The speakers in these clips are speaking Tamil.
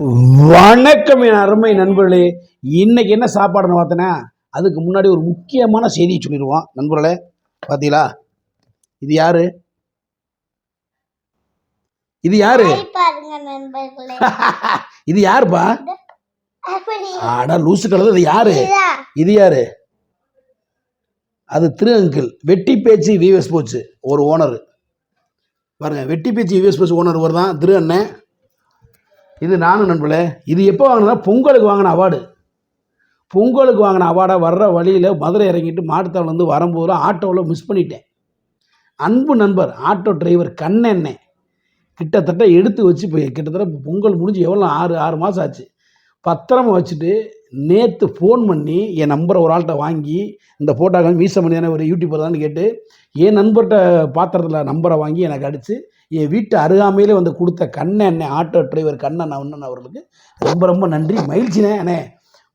வணக்கம் என் அருமை நண்பர்களே. இன்னைக்கு என்ன சாப்பாடுன்னு பார்த்தேன்னா, அதுக்கு முன்னாடி ஒரு முக்கியமான செய்தியை சொல்லிடுவோம் நண்பர்களே. பார்த்தீங்களா, இது யாரு? இது யாரு? இது யாருப்பா? ஆடா லூசு கலந்து. இது யாரு? இது யாரு? அது திரு அங்கிள் வெட்டி பேச்சு விஎஸ் போச்சு ஒரு ஓனர் பாருங்க. வெட்டி பேச்சு விஎஸ் போச்சு ஓனர் ஒரு தான் திரு அண்ணன். இது நானும் நண்பர்களே. இது எப்போ வாங்கினா பொங்கலுக்கு வாங்கின அவார்டு. பொங்கலுக்கு வாங்கின அவார்டை வர்ற வழியில் மதுரை இறங்கிட்டு மாட்டுத்தாள் வந்து வரும்போது ஆட்டோவில் மிஸ் பண்ணிட்டேன். அன்பு நண்பர் ஆட்டோ டிரைவர் கண்ணெண்ணெய் கிட்டத்தட்ட எடுத்து வச்சு போய் கிட்டத்தட்ட பொங்கல் முடிஞ்சு எவ்வளோ 6 மாதம் ஆச்சு. பத்திரமா வச்சுட்டு நேற்று ஃபோன் பண்ணி என் நம்பரை ஒரு ஆள்கிட்ட வாங்கி இந்த ஃபோட்டோக்காக மீசமணியான ஒரு யூடியூபர் தான் கேட்டு என் நண்பர்கிட்ட பாத்திரத்தில் நம்பரை வாங்கி எனக்கு அடித்து என் வீட்டு அருகாமையிலே வந்து கொடுத்த கண்ணெண்ணெய் ஆட்டோ டிரைவர் கண்ணன் அவர்களுக்கு ரொம்ப ரொம்ப நன்றி. மகிழ்ச்சினே அண்ணே.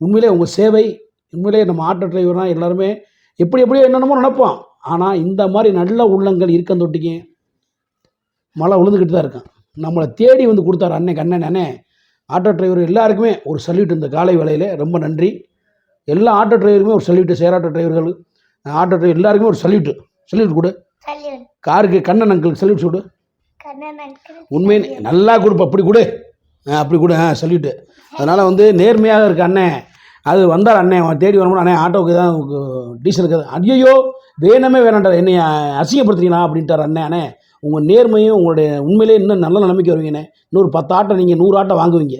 உண்மையிலே உங்கள் சேவை உண்மையிலே நம்ம ஆட்டோ டிரைவர்னால் எல்லாருமே எப்படியோ என்னென்னமோ நினைப்போம். ஆனால் இந்த மாதிரி நல்ல உள்ளங்கள் இருக்கந்தொட்டிக்கு மழை விழுந்துக்கிட்டு தான் இருக்கான். நம்மளை தேடி வந்து கொடுத்தாரு அண்ணன் கண்ணன் அண்ணே. ஆட்டோ டிரைவர் எல்லாருக்குமே ஒரு சல்யூட். இந்த காலை வேளையில் ரொம்ப நன்றி. எல்லா ஆட்டோ டிரைவருமே ஒரு சல்யூட்டு. சேர் ஆட்டோ டிரைவர்கள் ஆட்டோ டிரைவர் எல்லாருக்குமே ஒரு சல்யூட் கொடு. காருக்கு கண்ணன் அங்கிளுக்கு சல்யூட் கொடு. உண்மையை நல்லா கொடுப்ப. அப்படி கொடு சல்யூட்டு. அதனால் வந்து நேர்மையாக இருக்க அண்ணன். அது வந்தார் அண்ணன் தேடி வரணும். அண்ணே ஆட்டோவுக்கு தான் டீசலுக்கு ஐயோ வேணாண்டார் என்னை அசிங்கப்படுத்துறீங்களா அப்படின்ட்டார் அண்ணே. உங்கள் நேர்மையும் உங்களுடைய உண்மையிலே இன்னும் நல்ல நிலைமைக்கு வருவீங்கண்ணே. இன்னொரு 10 ஆட்டோ நீங்கள் 100 ஆட்டோ வாங்குவீங்க.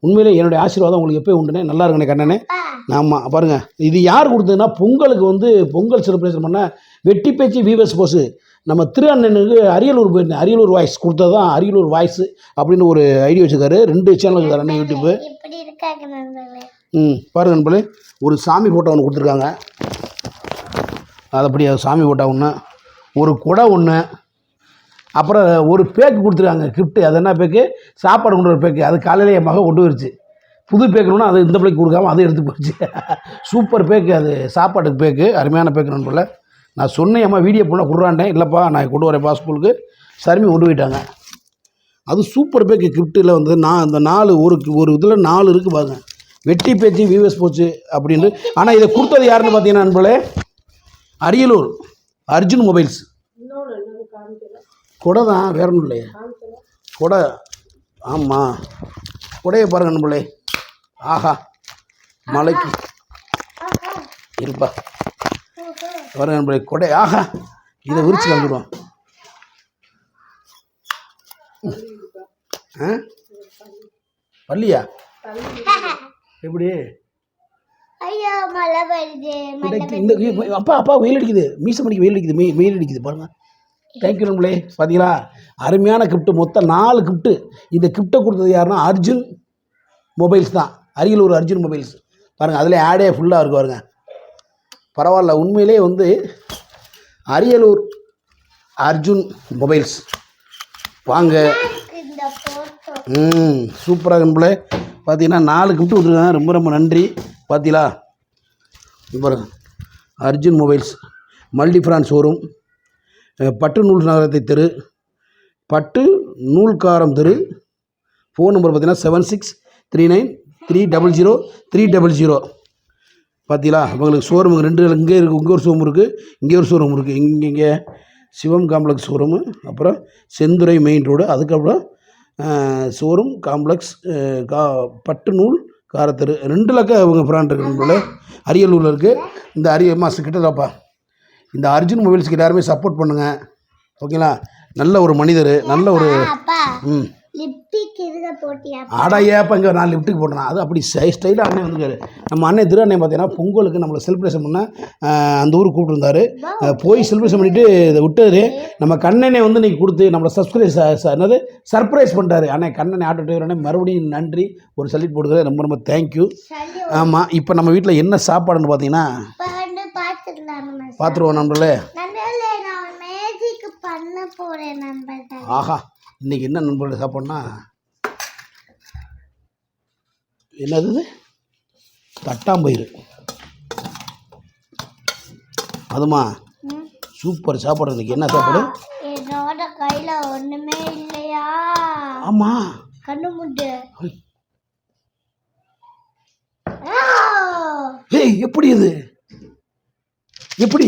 உண்மையிலே என்னுடைய ஆசீர்வாதம் உங்களுக்கு எப்போயும் உண்டுனே. நல்லா இருக்குண்ணே கண்ணனே. ஆமாம் பாருங்கள். இது யார் கொடுத்ததுன்னா பொங்கலுக்கு வந்து பொங்கல் செலிப்ரேஷன் பண்ண வெட்டி பேச்சு விஎஸ் போஸ் நம்ம திரு அண்ணனுக்கு அரியலூர் போயிருந்தேன். அரியலூர் வாய்ஸ் கொடுத்தது தான் அரியலூர் வாய்ஸ் அப்படின்னு ஒரு ஐடி வச்சுருக்காரு. 2 சேனல் இருக்காரு அண்ணன் யூடியூப்பு. பாருங்க நண்பர்களே. ஒரு சாமி ஃபோட்டோ ஒன்று கொடுத்துருக்காங்க. அதுபடி சாமி ஃபோட்டோ ஒன்று, ஒரு குடை ஒன்று, அப்புறம் ஒரு பேக்கு கொடுத்துருக்காங்க கிஃப்ட்டு. அது என்ன பேக்கு? சாப்பாடு கொண்டு வர பேக்கு. அது காலையில் என் மக கொண்டு வந்துருச்சு. புது பேக்கணுன்னா அது இந்த பிள்ளைக்கு கொடுக்காம அதை எடுத்து போச்சு. Super bag. அது சாப்பாட்டுக்கு பேக்கு. அருமையான பேக்கு நண்பர்களே. நான் சொன்னேன் அம்மா வீடியோ போனால் கொடுறாண்டேன். இல்லைப்பா நான் கொண்டு வரேன்ப்பா ஸ்கூலுக்கு. சருமி கொண்டு போயிட்டாங்க. அது சூப்பர் பேக்கு கிஃப்ட்டில் வந்து நான் இந்த 4 ஒரு இதில் 4 இருக்குது பாருங்க. வெட்டி பேச்சு விஎஸ் போச்சு அப்படின்னு. ஆனால் இதை கொடுத்தது யாருன்னு பார்த்தீங்கன்னா நண்பர்களே, அரியலூர் அர்ஜுன் மொபைல்ஸ். கொடை தான், வேற ஒன்றும் இல்லையா? கொடை. ஆமாம் கொடையை பாருங்க நண்பர்களே. ஆஹா மலைக்கு இருப்பா பாருங்க நண்பர்களே. கொடை. ஆஹா இதை விரிச்சு கலந்துடுவோம். பள்ளியா எப்படி? அப்பா வெயில் அடிக்குது. மீசமணிக்கு வெயில் அடிக்குது. வெயில் அடிக்குது பாருங்க. தேங்க்யூ நண்பர்களே. பார்த்தீங்களா அருமையான கிஃப்ட்டு. மொத்தம் 4 கிஃப்ட்டு. இந்த கிஃப்ட்டை கொடுத்தது யாருன்னா அர்ஜுன் மொபைல்ஸ் தான். அரியலூர் அர்ஜுன் மொபைல்ஸ் பாருங்கள். அதில் ஆடே ஃபுல்லாக இருக்கு பாருங்க. பரவாயில்ல. உண்மையிலே வந்து அரியலூர் அர்ஜுன் மொபைல்ஸ் வாங்க. சூப்பராக நண்பர்களே. பார்த்தீங்கன்னா 4 கிஃப்ட்டு கொடுத்துருக்காங்க. ரொம்ப ரொம்ப நன்றி. பார்த்தீங்களா பாருங்க. Arjun mobiles multi brand showroom, பட்டு நூல் நகரத்தை தெரு, பட்டு நூல்காரம் தெரு. ஃபோன் நம்பர் பார்த்தீங்கன்னா 7639300300. பார்த்தீங்களா உங்களுக்கு ஷோரூம் 2 இங்கே இருக்குது. இங்கே ஒரு ஷோரூம் இருக்குது, இங்கே ஒரு ஷோரூம் இருக்குது. இங்கே சிவம் காம்ப்ளெக்ஸ் ஷோரூமு, அப்புறம் செந்துறை மெயின் ரோடு, அதுக்கப்புறம் ஷோரூம் காம்ப்ளெக்ஸ் பட்டு நூல் காரத்தெரு. 2 லக்க இவங்க பிராண்ட் இருக்குது அரியலூரில் இருக்குது. இந்த மாதம் கிட்டதாப்பா. இந்த அர்ஜுன் மொபைல்ஸ்க்கு எல்லாருமே சப்போர்ட் பண்ணுங்கள். ஓகேங்களா. நல்ல ஒரு மனிதர். நல்ல ஒரு ஆடாயாப்பா. இங்கே நான் லிஃப்ட்டுக்கு போட்டேன். அது அப்படி ஸ்டைலாக அண்ணன் வந்துருக்காரு. நம்ம அண்ணன் திரு அண்ணன் பார்த்தீங்கன்னா பொங்கலுக்கு நம்மளை செலிப்ரேஷன் பண்ண அந்த ஊருக்கு கூப்பிட்டுருந்தாரு. போய் செலிப்ரேஷன் பண்ணிவிட்டு இதை விட்டார். நம்ம கண்ணனை வந்து இன்றைக்கி கொடுத்து நம்மளை சர்ப்ரைஸ் பண்ணிட்டாரு அண்ணன் கண்ணனை ஆட்டோ டிரைவர் அண்ணன். மறுபடியும் நன்றி. ஒரு சல்யூட் போட்டுக்கிறேன். ரொம்ப ரொம்ப தேங்க்யூ. ஆமாம் இப்போ நம்ம வீட்டில் என்ன சாப்பாடுன்னு பார்த்தீங்கன்னா பார்த்துருவோம் நண்பர்களே. ஆஹா இன்றைக்கி என்ன நண்பர்களே சாப்பாடுனா என்னது? தட்டாம்பயிறு. அதுமா சூப்பர் சாப்பாடு. இன்றைக்கி என்ன சாப்பாடு? கையில் ஒன்றுமே இல்லையா? ஆமாம் கண்ணு முட்டு ஏய் எப்படி இது எப்படி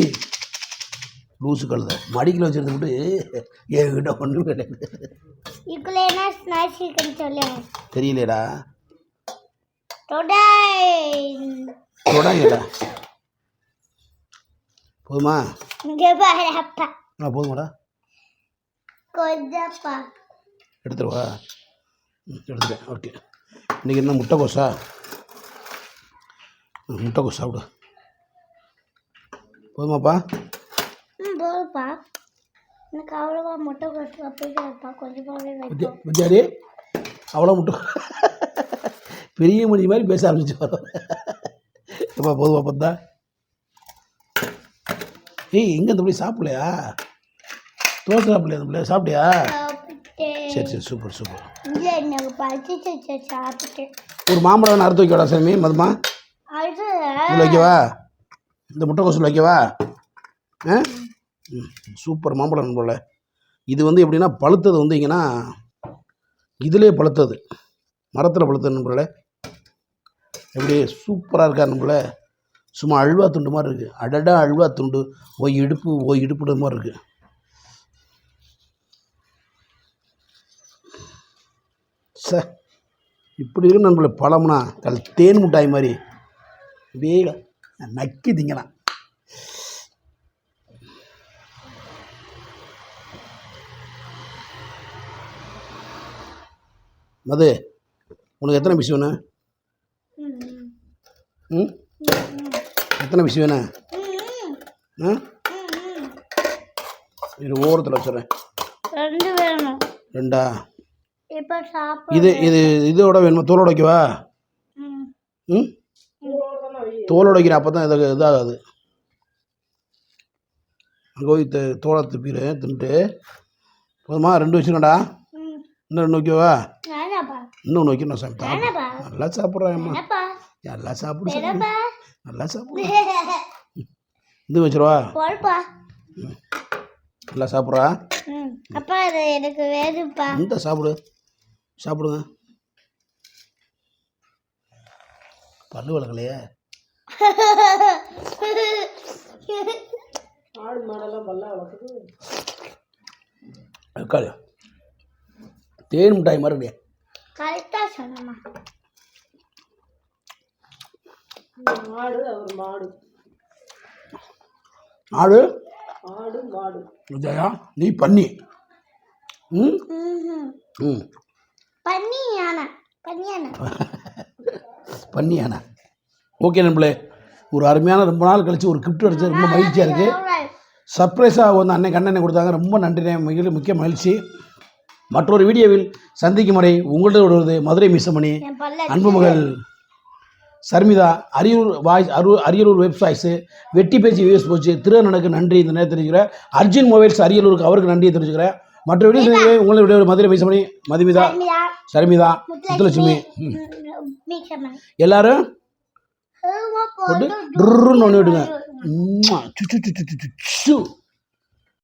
லூசு கழுத மடிக்கில் வச்சுருந்துட்டு என்கிட்ட ஒன்றும் கிடையாது. தெரியலடா தொடாங்கடா. போதுமா போதுமாடா எடுத்துருவா. எடுத்துட்டேன். ஓகே. இன்றைக்கி என்ன முட்டைக்கோஸா? முட்டைக்கோஸ் சாப்பிடு. போதுமாப்பா? போதுப்பா. எனக்கு அவ்வளோவா முட்டைக்கோஸ் பிடிக்காதுப்பா. கொஞ்சம் விஜயாடி அவ்வளோ முட்டை பெரிய மணி மாதிரி பேச ஆரம்பிச்சு வரோம். எப்பா போதுமா பார்த்தா? ஏய் எங்கே இந்த பிள்ளை சாப்பிடலையா? தோசை சாப்பிடலையா? அந்த பிள்ளை சாப்பிட்டியா? சரி சரி சூப்பர் சூப்பர். ஒரு மாம்பழம் அறுத்து வைக்கவா சாமி? மதுமா இதில் வைக்கவா? இந்த முட்டைக்கோசில் வைக்கவா? ஆ சூப்பர் மாம்பழம் போல். இது வந்து எப்படின்னா பழுத்தது வந்து இங்கன்னா இதிலே பழுத்தது, மரத்தில் பழுத்தது போல். எப்படி சூப்பராக இருக்கா நம்மள? சும்மா அல்வா துண்டு மாதிரி இருக்குது. அடடா அல்வா துண்டு ஓ இடுப்பு மாதிரி இருக்குது. சார் இப்படி இருக்கு நம்மள பழம்னா தேன் மிட்டாய் மாதிரி வேக நக்கி திங்கலாம். மது உனக்கு எத்தனை பிசி வேணும்? எத்தனை பிசி வேணும்? இது ஓரத்தில் வச்சுறேன். ரெண்டா? இது இது இதோட வேணுமா? தோலோட வைக்கவா? தோலோட வைக்கிறேன். அப்போ தான் இதாகாது. அங்கே போய் தோலை துப்பிடு தின்ட்டு. போதுமா? 2 வச்சுக்கண்டா. இன்னும் 2 வைக்கவா? இன்னொன்று வைக்கணும் சாமி. நல்லா சாப்பிட்றேன். நல்லா சாப்பிடு நல்லா சாப்பிடு. இது வச்சிருவா? நல்லா சாப்பிட்றா? அப்பா எனக்கு வேணும்ப்பா. இந்த சாப்பிடுங்க. பல்லு வளர்க்கலையே. ஆடு மாடெல்லாம் பல்லா வளர்க்குது. தேன் மிட்டாய் மாதிரி இல்லையா? கரெக்டாக சொன்னம்மா. ஆடு அவர் மாடு. ஆடு ஆடு மாடு. விஜயா நீ பண்ணி. பண்ணி யானை. ஓகே நண்பர்களே, ஒரு அருமையான ரொம்ப நாள் கழிச்சு ஒரு கிஃப்ட் அடிச்சு ரொம்ப மகிழ்ச்சியாக இருக்குது. சர்ப்ரைஸாக வந்து அண்ணன் கொடுத்தாங்க. ரொம்ப நன்றி. முக்கிய மகிழ்ச்சி. மற்றொரு வீடியோவில் சந்திக்கும் வரை உங்கள்கிட்ட விடுவது மதுரை மிஸ்ஸமணி, அன்பு மகள் சர்மிதா, அரியலூர் வெப்சைட்ஸு, வெட்டி பேச்சு வியூஸ் போச்சு, திருநனுக்கு நன்றி இந்த நேரத்தில் தெரிவிக்கிறேன். அர்ஜுன் மொபைல்ஸ் அரியலூருக்கு அவருக்கு நன்றியை தெரிவிச்சுக்கிறேன். மற்ற வீடியோ உங்களை விட மதுரை மிஸ்ஸமணி, மதுமிதா, சர்மிதா, முத்துலட்சுமி எல்லாரும் போட்டு ஒன்று விடுங்க.